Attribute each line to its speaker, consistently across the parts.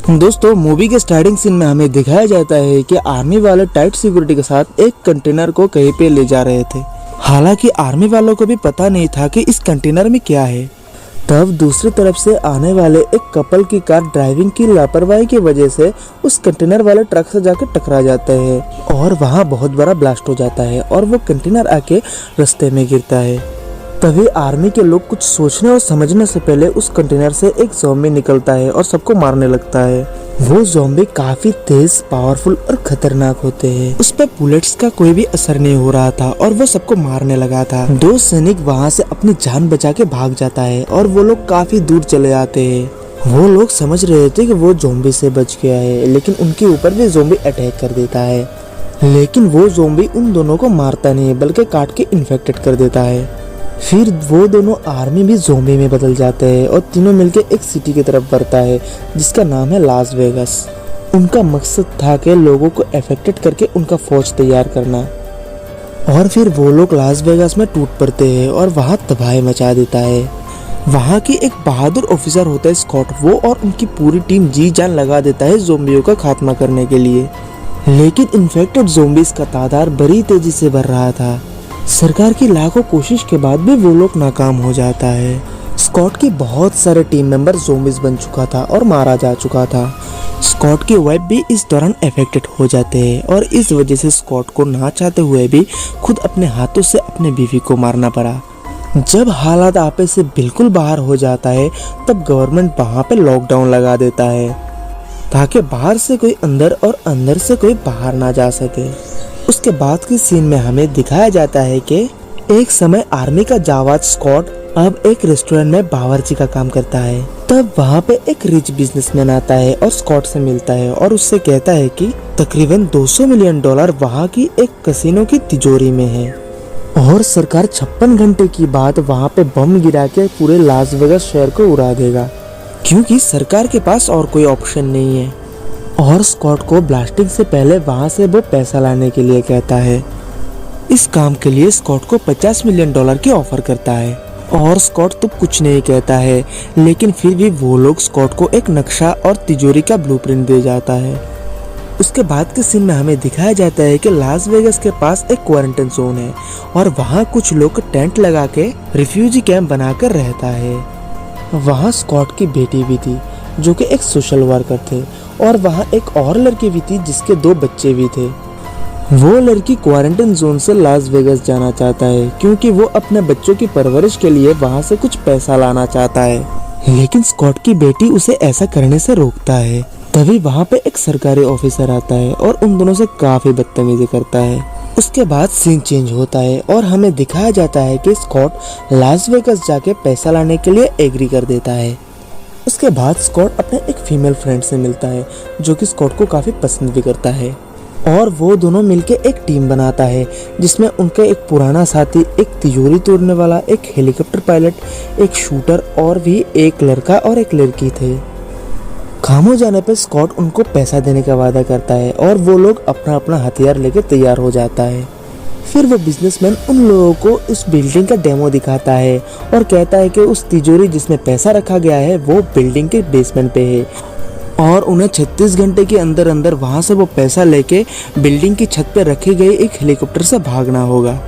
Speaker 1: दोस्तों, मूवी के starting scene में हमें दिखाया जाता है कि आर्मी वाले टाइट सिक्योरिटी के साथ एक कंटेनर को कहीं पे ले जा रहे थे। हालांकि आर्मी वालों को भी पता नहीं था कि इस कंटेनर में क्या है। तब दूसरी तरफ से आने वाले एक कपल की कार ड्राइविंग की लापरवाही की वजह से उस कंटेनर वाले ट्रक से जाकर टकरा जाते हैं और वहाँ बहुत बड़ा ब्लास्ट हो जाता है और वो कंटेनर आके रास्ते में गिरता है। तभी आर्मी के लोग कुछ सोचने और समझने से पहले उस कंटेनर से एक ज़ॉम्बी निकलता है और सबको मारने लगता है। वो ज़ॉम्बी काफी तेज, पावरफुल और खतरनाक होते हैं। उस पे बुलेट्स का कोई भी असर नहीं हो रहा था और वो सबको मारने लगा था। दो सैनिक वहाँ से अपनी जान बचा के भाग जाता है और वो लोग काफी दूर चले जाते हैं। वो लोग समझ रहे थे कि वो ज़ॉम्बी से बच गया है, लेकिन उनके ऊपर भी ज़ॉम्बी अटैक कर देता है। लेकिन वो ज़ॉम्बी उन दोनों को मारता नहीं बल्कि काट के इन्फेक्टेड कर देता है। फिर वो दोनों आर्मी भी ज़ॉम्बी में बदल जाते हैं और तीनों मिलके एक सिटी की तरफ बढ़ता है जिसका नाम है लास वेगास। उनका मकसद था कि लोगों को अफेक्टेड करके उनका फौज तैयार करना। और फिर वो लोग लास वेगास में टूट पड़ते हैं और वहाँ तबाही मचा देता है। वहाँ की एक बहादुर ऑफिसर होता है स्कॉट। वो और उनकी पूरी टीम जी जान लगा देता है ज़ॉम्बियों का खात्मा करने के लिए। लेकिन इन्फेक्टेड ज़ॉम्बीज का तादाद बड़ी तेजी से बढ़ रहा था। सरकार की लाखों कोशिश के बाद भी वो लोग नाकाम हो जाता है। स्कॉट के बहुत सारे टीम मेंबर ज़ॉम्बीज बन चुका था और मारा जा चुका था। स्कॉट की वाइफ भी इस दौरान अफेक्टेड हो जाते हैं और इस वजह से स्कॉट को ना चाहते हुए भी खुद अपने हाथों से अपने बीवी को मारना पड़ा। जब हालात आपे से बिल्कुल बाहर हो जाता है तब गवर्नमेंट वहाँ पे लॉकडाउन लगा देता है ताकि बाहर से कोई अंदर और अंदर से कोई बाहर ना जा सके। उसके बाद के सीन में हमें दिखाया जाता है कि एक समय आर्मी का जावाद स्कॉट अब एक रेस्टोरेंट में बावर्ची का काम करता है। तब वहाँ पे एक रिच बिजनेसमैन आता है और स्कॉट से मिलता है और उससे कहता है कि तकरीबन $200 मिलियन वहाँ की एक कैसीनो की तिजोरी में है और सरकार 56 घंटे की बाद वहाँ पे बम गिरा के पूरे लास वेगास शहर को उड़ा देगा, क्योंकि सरकार के पास और कोई ऑप्शन नहीं है। और स्कॉट को ब्लास्टिंग से पहले वहाँ से वो पैसा लाने के लिए कहता है। इस काम के लिए स्कॉट को $50 मिलियन की ऑफर करता है और स्कॉट तो कुछ नहीं कहता है, लेकिन फिर भी वो लोग स्कॉट को एक नक्शा और तिजोरी का ब्लूप्रिंट दे जाता है। उसके बाद के सीन में हमें दिखाया जाता है कि लास वेगास के पास एक क्वारंटाइन जोन है और वहाँ कुछ लोग टेंट लगा के रिफ्यूजी कैंप बनाकर रहता है। वहाँ स्कॉट की बेटी भी थी जो कि एक सोशल वर्कर थे और वहाँ एक और लड़की भी थी जिसके 2 बच्चे भी थे। वो लड़की क्वारंटाइन जोन से लास वेगास जाना चाहता है क्योंकि वो अपने बच्चों की परवरिश के लिए वहाँ से कुछ पैसा लाना चाहता है, लेकिन स्कॉट की बेटी उसे ऐसा करने से रोकता है। तभी वहाँ पे एक सरकारी ऑफिसर आता है और उन दोनों से काफी बदतमीजी करता है। उसके बाद सीन चेंज होता है और हमें दिखाया जाता है कि स्कॉट लास वेगास जाके पैसा लाने के लिए एग्री कर देता है। उसके बाद स्कॉट अपने एक फीमेल फ्रेंड से मिलता है जो कि स्कॉट को काफी पसंद भी करता है और वो दोनों मिलके एक टीम बनाता है जिसमें उनका एक पुराना साथी, एक तिजोरी तोड़ने वाला, एक हेलीकॉप्टर पायलट, एक शूटर और भी एक लड़का और एक लड़की थे। काम हो जाने पर स्कॉट उनको पैसा देने का वादा करता है और वो लोग अपना अपना हथियार लेके तैयार हो जाता है। फिर वो बिजनेसमैन उन लोगों को उस बिल्डिंग का डेमो दिखाता है और कहता है कि उस तिजोरी जिसमें पैसा रखा गया है वो बिल्डिंग के बेसमेंट पे है और उन्हें 36 घंटे के अंदर अंदर वहां से वो पैसा लेके बिल्डिंग की छत पे रखे गए एक हेलीकॉप्टर से भागना होगा।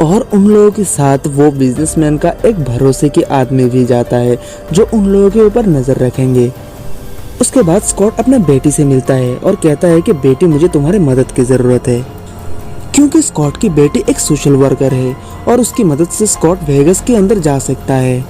Speaker 1: और उन लोगों के साथ वो बिजनेसमैन का एक भरोसे की आदमी भी जाता है जो उन लोगों के ऊपर नजर रखेंगे। उसके बाद स्कॉट अपने बेटी से मिलता है और कहता है कि बेटी, मुझे तुम्हारी मदद की जरूरत है, क्योंकि स्कॉट की बेटी एक सोशल वर्कर है और उसकी मदद से स्कॉट वेगास के अंदर जा सकता है।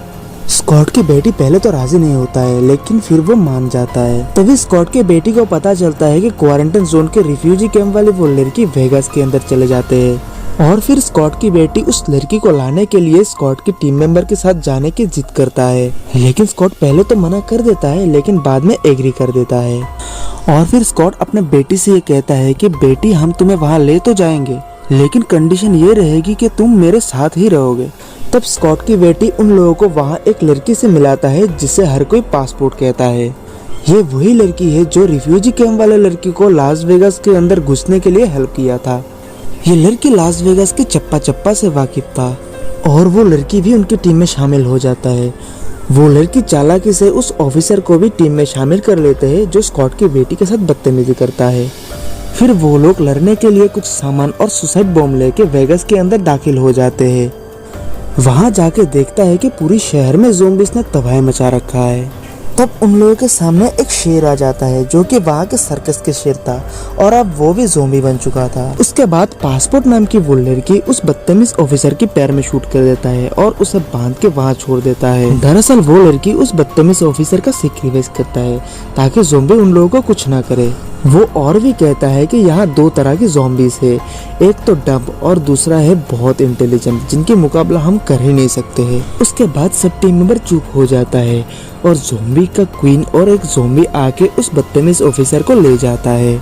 Speaker 1: स्कॉट की बेटी पहले तो राजी नहीं होता है, लेकिन फिर वो मान जाता है। तभी स्कॉट की बेटी को पता चलता है कि क्वारंटाइन जोन के रिफ्यूजी कैंप वाले वो लड़की वेगास के अंदर चले जाते हैं और फिर स्कॉट की बेटी उस लड़की को लाने के लिए स्कॉट की टीम मेंबर के साथ जाने की जिद करता है, लेकिन स्कॉट पहले तो मना कर देता है लेकिन बाद में एग्री कर देता है। और फिर स्कॉट अपने बेटी से ये कहता है कि बेटी, हम तुम्हें वहाँ ले तो जाएंगे, लेकिन कंडीशन ये रहेगी कि तुम मेरे साथ ही रहोगे। तब स्कॉट की बेटी उन लोगों को वहाँ एक लड़की से मिलाता है जिसे हर कोई पासपोर्ट कहता है। ये वही लड़की है जो रिफ्यूजी कैंप वाले लड़की को लास वेगास के अंदर घुसने के लिए हेल्प किया था। ये लड़की लास वेगास के चप्पा चप्पा से वाकिफ था और वो लड़की भी उनकी टीम में शामिल हो जाता है। वो लड़की चालाकी से उस ऑफिसर को भी टीम में शामिल कर लेते हैं जो स्कॉट की बेटी के साथ बदतमीजी करता है। फिर वो लोग लड़ने के लिए कुछ सामान और सुसाइड बॉम्ब लेके वेगस के अंदर दाखिल हो जाते हैं। वहां जाके देखता है कि पूरी शहर में ज़ॉम्बीज़ ने तबाही मचा रखा है। तब उन लोगों के सामने एक शेर आ जाता है जो कि वहाँ के सर्कस के शेर था और अब वो भी ज़ॉम्बी बन चुका था। उसके बाद पासपोर्ट नाम की वो लड़की उस बदतमीज ऑफिसर के पैर में शूट कर देता है और उसे बांध के वहाँ छोड़ देता है। दरअसल वो लड़की उस बदतमीज ऑफिसर का सेक्रीफाइस करता है ताकि ज़ॉम्बी उन लोगों को कुछ ना करे। वो और भी कहता है कि यहाँ दो तरह की ज़ॉम्बीज़ है, एक तो डब और दूसरा है बहुत इंटेलिजेंट जिनके मुकाबला हम कर ही नहीं सकते हैं। उसके बाद सब टीम मेंबर चुप हो जाता है और ज़ॉम्बी का क्वीन और एक ज़ॉम्बी आके उस बदतमीज ऑफिसर को ले जाता है।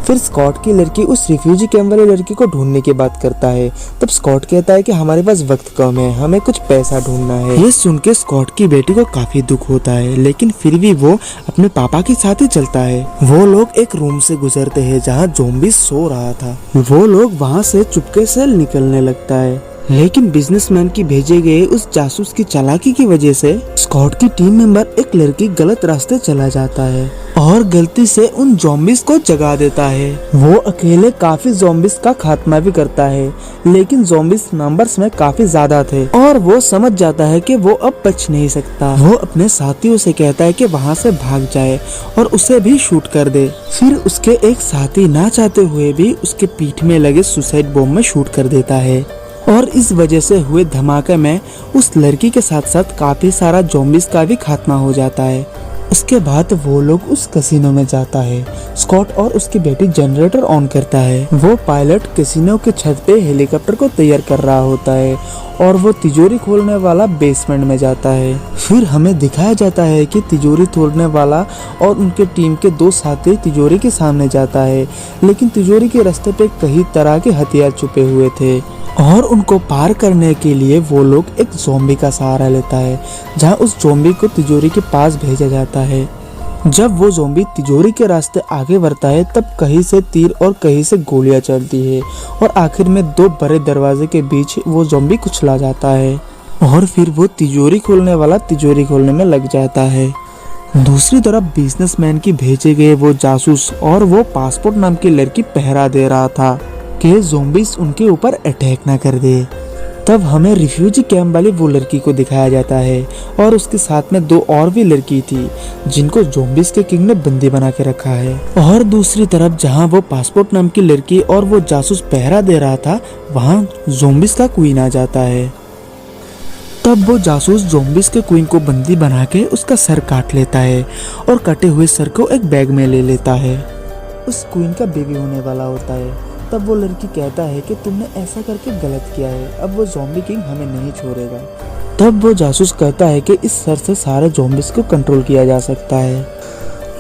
Speaker 1: फिर स्कॉट की लड़की उस रिफ्यूजी कैंप वाली लड़की को ढूंढने की बात करता है। तब स्कॉट कहता है कि हमारे पास वक्त कम है, हमें कुछ पैसा ढूंढना है। ये सुन के स्कॉट की बेटी को काफी दुख होता है, लेकिन फिर भी वो अपने पापा के साथ ही चलता है। वो लोग एक रूम से गुजरते हैं जहाँ ज़ॉम्बी सो रहा था। वो लोग वहाँ से चुपके से निकलने लगता है, लेकिन बिजनेसमैन की भेजे गए उस जासूस की चालाकी की वजह से स्कॉट की टीम मेंबर एक लड़की गलत रास्ते चला जाता है और गलती से उन ज़ॉम्बीज़ को जगा देता है। वो अकेले काफी ज़ॉम्बीज़ का खात्मा भी करता है, लेकिन ज़ॉम्बीज़ नंबर्स में काफी ज्यादा थे और वो समझ जाता है कि वो अब बच नहीं सकता। वो अपने साथियों से कहता है कि वहाँ से भाग जाए और उसे भी शूट कर दे। फिर उसके एक साथी ना चाहते हुए भी उसके पीठ में लगे सुसाइड बॉम्ब में शूट कर देता है और इस वजह से हुए धमाके में उस लड़की के साथ साथ काफी सारा ज़ॉम्बीज़ का भी खात्मा हो जाता है। उसके बाद वो लोग उस कैसीनो में जाता है। स्कॉट और उसकी बेटी जनरेटर ऑन करता है। वो पायलट कैसीनो के छत पे हेलीकॉप्टर को तैयार कर रहा होता है और वो तिजोरी खोलने वाला बेसमेंट में जाता है। फिर हमें दिखाया जाता है कि तिजोरी तोड़ने वाला और उनके टीम के दो साथी तिजोरी के सामने जाता है, लेकिन तिजोरी के रास्ते पे कई तरह के हथियार छुपे हुए थे और उनको पार करने के लिए वो लोग एक ज़ॉम्बी का सहारा लेता है, जहां उस ज़ॉम्बी को तिजोरी के पास भेजा जाता है। जब वो ज़ॉम्बी तिजोरी के रास्ते आगे बढ़ता है तब कहीं से तीर और कहीं से गोलियां चलती है और आखिर में दो बड़े दरवाजे के बीच वो ज़ॉम्बी कुचला जाता है और फिर वो तिजोरी खोलने वाला तिजोरी खोलने में लग जाता है। दूसरी तरफ बिजनेसमैन की भेजे गए वो जासूस और वो पासपोर्ट नाम की लड़की पहरा दे रहा था कि ज़ॉम्बीज़ उनके ऊपर अटैक ना कर दे। तब हमें रिफ्यूजी कैंप वाली वो लड़की को दिखाया जाता है और उसके साथ में दो और भी लड़की थी जिनको ज़ॉम्बीज़ के किंग ने बंदी बना के रखा है। और दूसरी तरफ जहां वो पासपोर्ट नाम की लड़की और वो जासूस पहरा दे रहा था वहां ज़ॉम्बीज़ का क्वीन आ जाता है। तब वो जासूस ज़ॉम्बीज़ के क्वीन को बंदी बना के उसका सर काट लेता है और कटे हुए सर को एक बैग में ले लेता है। उस क्वीन का बेबी होने वाला होता है। तब वो लड़की कहता है कि तुमने ऐसा करके गलत किया है, अब वो ज़ॉम्बी किंग हमें नहीं छोड़ेगा। तब वो जासूस कहता है कि इस सर से सारे ज़ॉम्बीज़ को कंट्रोल किया जा सकता है।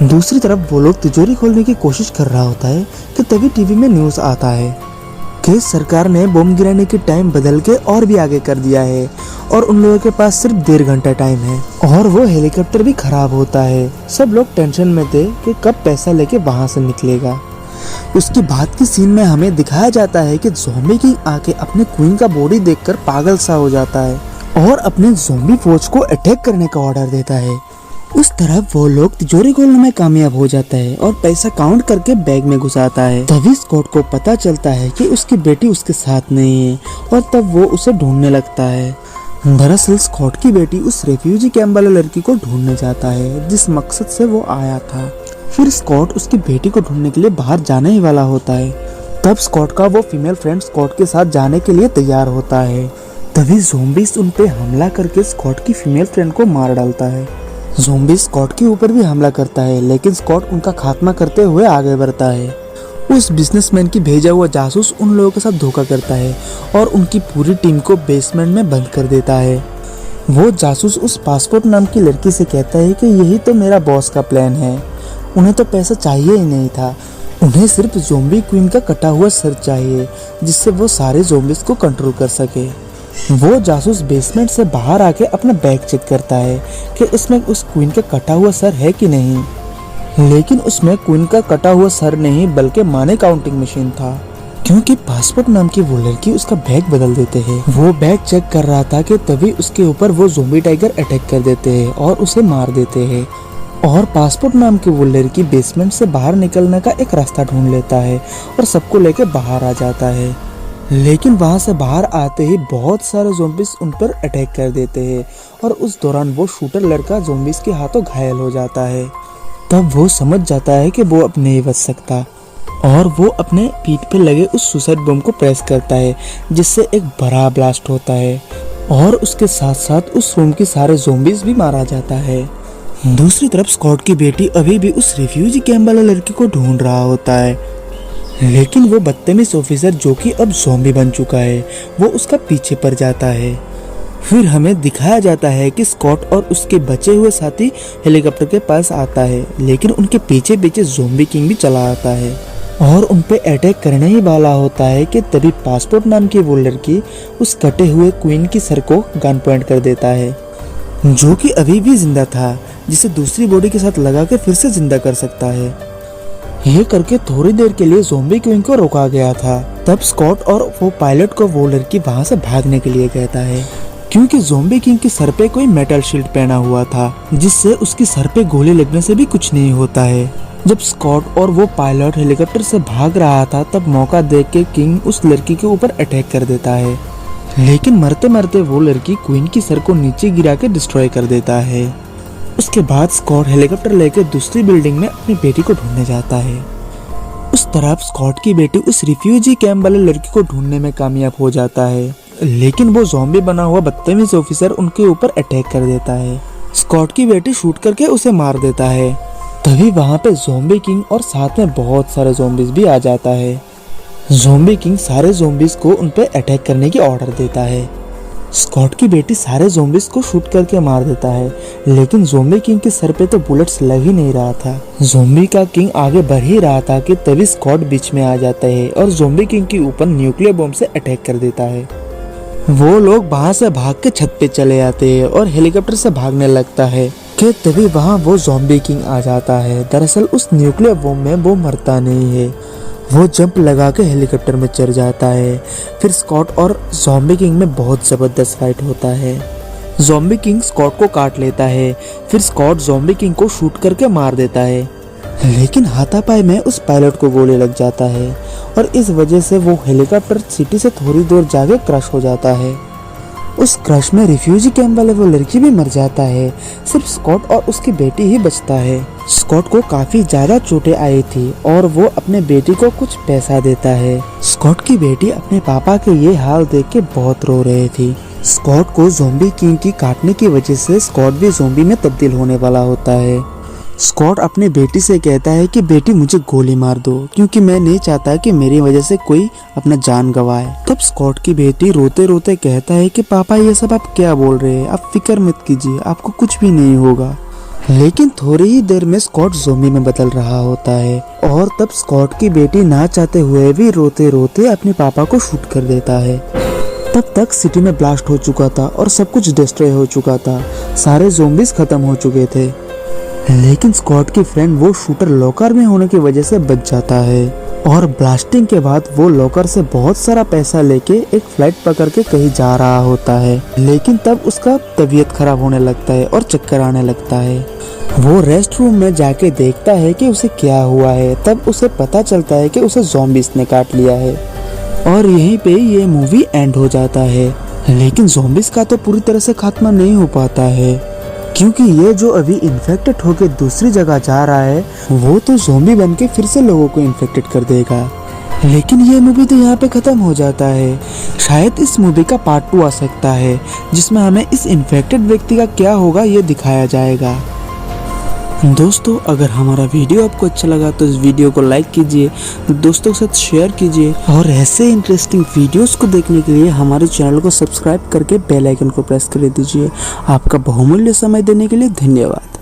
Speaker 1: दूसरी तरफ वो लोग तिजोरी खोलने की कोशिश कर रहा होता है कि तभी टीवी में न्यूज़ आता है कि सरकार ने बम गिराने की टाइम बदल के और भी आगे कर दिया है और उन लोगों के पास सिर्फ 1.5 घंटा टाइम है और वो हेलीकॉप्टर भी खराब होता है। सब लोग टेंशन में थे कि कब पैसा लेके वहाँ से निकलेगा। उसकी बाद की सीन में हमें दिखाया जाता है कि ज़ॉम्बी किंग आके अपने क्वीन का बॉडी देखकर पागल सा हो जाता है और अपने ज़ॉम्बी फौज को अटैक करने का ऑर्डर देता है। उस तरफ वो लोग तिजोरी खोलने में कामयाब हो जाता है और पैसा काउंट करके बैग में घुसाता है। तभी स्कॉट को पता चलता है कि उसकी बेटी उसके साथ नहीं है और तब वो उसे ढूंढने लगता है। दरअसल स्कॉट की बेटी उस रेफ्यूजी कैंप वाले लड़की को ढूंढने जाता है जिस मकसद से वो आया था। फिर स्कॉट उसकी बेटी को ढूंढने के लिए बाहर जाने ही वाला होता है। तब स्कॉट का वो फीमेल फ्रेंड स्कॉट के साथ जाने के लिए तैयार होता है। तभी ज़ॉम्बीज़ उन पे हमला करके स्कॉट की फीमेल फ्रेंड को मार डालता है। ज़ॉम्बी स्कॉट के ऊपर भी हमला करता है, लेकिन स्कॉट उनका खात्मा करते हुए आगे बढ़ता है। उस बिजनेसमैन की भेजा हुआ जासूस उन लोगों के साथ धोखा करता है और उनकी पूरी टीम को बेसमेंट में बंद कर देता है। वो जासूस उस पासपोर्ट नाम की लड़की से कहता है कि यही तो मेरा बॉस का प्लान है। उन्हें तो पैसा चाहिए ही नहीं था, उन्हें सिर्फ ज़ॉम्बी क्वीन का कटा हुआ सर चाहिए जिससे वो सारे ज़ॉम्बीज़ को कंट्रोल कर सके। वो जासूस बेसमेंट से बाहर आके अपना बैग चेक करता है कि उसमें उस क्वीन का कटा हुआ सर है कि नहीं, लेकिन उसमें क्वीन का कटा हुआ सर नहीं बल्कि मनी काउंटिंग मशीन था। क्योंकि पासपोर्ट नाम की वो लड़की उसका बैग बदल देते हैं। वो बैग चेक कर रहा था कि तभी उसके ऊपर वो ज़ॉम्बी टाइगर अटैक कर देते हैं और उसे मार देते हैं। और पासपोर्ट नाम की वो लड़की बेसमेंट से बाहर निकलने का एक रास्ता ढूंढ लेता है और सबको लेकर बाहर आ जाता है। लेकिन वहां से बाहर आते ही बहुत सारे ज़ॉम्बीज उन पर अटैक कर देते हैं और उस दौरान वो शूटर लड़का ज़ॉम्बीज के हाथों घायल हो जाता है। तब वो समझ जाता है कि वो अब नहीं बच सकता और वो अपने पीठ पे लगे उस सुसाइड बम को प्रेस करता है, जिससे एक बड़ा ब्लास्ट होता है और उसके साथ साथ उस रूम के सारे ज़ॉम्बीज भी मारा जाता है। दूसरी तरफ स्कॉट की बेटी अभी भी उस रिफ्यूजी कैंप वाले लड़के को ढूंढ रहा होता है, लेकिन वो बदतमीज ऑफिसर जो कि अब ज़ॉम्बी बन चुका है वो उसका पीछे पड़ जाता है। फिर हमें दिखाया जाता है कि स्कॉट और उसके बचे हुए साथी हेलीकॉप्टर के पास आता है, लेकिन उनके पीछे पीछे ज़ॉम्बी किंग भी चला आता है और उन पे अटैक करने ही वाला होता है कि तभी पासपोर्ट नाम की वो लड़की उस कटे हुए क्वीन की सर को गन पॉइंट कर देता है, जो कि अभी भी जिंदा था, जिसे दूसरी बॉडी के साथ लगा के फिर से जिंदा कर सकता है। ये करके थोड़ी देर के लिए ज़ॉम्बी क्वीन को रोका गया था। तब स्कॉट और वो पायलट को वो लड़की वहां से भागने के लिए कहता है, क्योंकि ज़ॉम्बी किंग के सर पे कोई मेटल शील्ड पहना हुआ था, जिससे उसकी सर पे गोली लगने से भी कुछ नहीं होता है। जब स्कॉट और वो पायलट हेलीकॉप्टर से भाग रहा था तब मौका देख के किंग उस लड़की के ऊपर अटैक कर देता है, लेकिन मरते मरते वो लड़की क्वीन की सर को नीचे गिरा के डिस्ट्रॉय कर देता है। उसके बाद स्कॉट हेलीकॉप्टर लेकर दूसरी बिल्डिंग में अपनी बेटी को ढूंढने जाता है। उस तरफ स्कॉट की बेटी उस रिफ्यूजी कैंप वाले लड़की को ढूंढने में कामयाब हो जाता है, लेकिन वो ज़ॉम्बी बना हुआ बदतमीज ऑफिसर उनके ऊपर अटैक कर देता है। स्कॉट की बेटी शूट करके उसे मार देता है। तभी वहाँ पे ज़ॉम्बी किंग और साथ में बहुत सारे ज़ॉम्बीज भी आ जाता है। ज़ॉम्बी किंग सारे ज़ॉम्बीज को उन पे अटैक करने की ऑर्डर देता है। स्कॉट की बेटी सारे ज़ॉम्बीज को शूट करके मार देता है, लेकिन ज़ॉम्बी किंग के सर पे तो बुलेट्स लग ही नहीं रहा था। ज़ॉम्बी का किंग आगे बढ़ ही रहा था कि तभी स्कॉट बीच में आ जाता है और ज़ॉम्बी किंग के ऊपर न्यूक्लियर बम से अटैक कर देता है। वो लोग वहाँ से भाग के छत पे चले आते हैं और हेलीकॉप्टर से भागने लगता है कि तभी वहाँ वो ज़ॉम्बी किंग आ जाता है। दरअसल उस न्यूक्लियर बम में वो मरता नहीं है, वो जंप लगा के हेलीकॉप्टर में चढ़ जाता है। फिर स्कॉट और ज़ॉम्बी किंग में बहुत ज़बरदस्त फाइट होता है। ज़ॉम्बी किंग स्कॉट को काट लेता है, फिर स्कॉट ज़ॉम्बी किंग को शूट करके मार देता है, लेकिन हाथापाई में उस पायलट को गोली लग जाता है और इस वजह से वो हेलीकॉप्टर सिटी से थोड़ी दूर जाके क्रश हो जाता है। उस क्रश में रिफ्यूजी कैंप वाले वो लड़की भी मर जाता है, सिर्फ स्कॉट और उसकी बेटी ही बचता है। स्कॉट को काफी ज्यादा चोटें आई थी और वो अपने बेटी को कुछ पैसा देता है। स्कॉट की बेटी अपने पापा के ये हाल देख के बहुत रो रही थी। स्कॉट को ज़ॉम्बी किंग की काटने की वजह से स्कॉट भी ज़ॉम्बी में तब्दील होने वाला होता है। स्कॉट अपनी बेटी से कहता है कि बेटी मुझे गोली मार दो, क्योंकि मैं नहीं चाहता कि मेरी वजह से कोई अपना जान गवाए। तब स्कॉट की बेटी रोते रोते कहता है कि पापा ये सब आप क्या बोल रहे हैं, आप फिक्र मत कीजिए, आपको कुछ भी नहीं होगा। लेकिन थोड़ी ही देर में स्कॉट ज़ॉम्बी में बदल रहा होता है और तब स्कॉट की बेटी ना चाहते हुए भी रोते रोते अपने पापा को शूट कर देता है। तब तक सिटी में ब्लास्ट हो चुका था और सब कुछ डिस्ट्रॉय हो चुका था, सारे ज़ॉम्बीज खत्म हो चुके थे, लेकिन स्कॉट की फ्रेंड वो शूटर लॉकर में होने की वजह से बच जाता है और ब्लास्टिंग के बाद वो लॉकर से बहुत सारा पैसा लेके एक फ्लाइट पकड़ के कहीं जा रहा होता है। लेकिन तब उसका तबीयत खराब होने लगता है और चक्कर आने लगता है। वो रेस्ट रूम में जाके देखता है कि उसे क्या हुआ है। तब उसे पता चलता है कि उसे ज़ॉम्बीज ने काट लिया है और यहीं पे ये मूवी एंड हो जाता है। लेकिन ज़ॉम्बीज का तो पूरी तरह से खात्मा नहीं हो पाता है, क्योंकि ये जो अभी इन्फेक्टेड होके दूसरी जगह जा रहा है वो तो ज़ॉम्बी बन के फिर से लोगों को इन्फेक्टेड कर देगा। लेकिन ये मूवी तो यहाँ पे खत्म हो जाता है। शायद इस मूवी का पार्ट 2 आ सकता है, जिसमें हमें इस इन्फेक्टेड व्यक्ति का क्या होगा ये दिखाया जाएगा। दोस्तों, अगर हमारा वीडियो आपको अच्छा लगा तो इस वीडियो को लाइक कीजिए, दोस्तों के साथ शेयर कीजिए और ऐसे इंटरेस्टिंग वीडियोस को देखने के लिए हमारे चैनल को सब्सक्राइब करके बेल आइकन को प्रेस कर दीजिए। आपका बहुमूल्य समय देने के लिए धन्यवाद।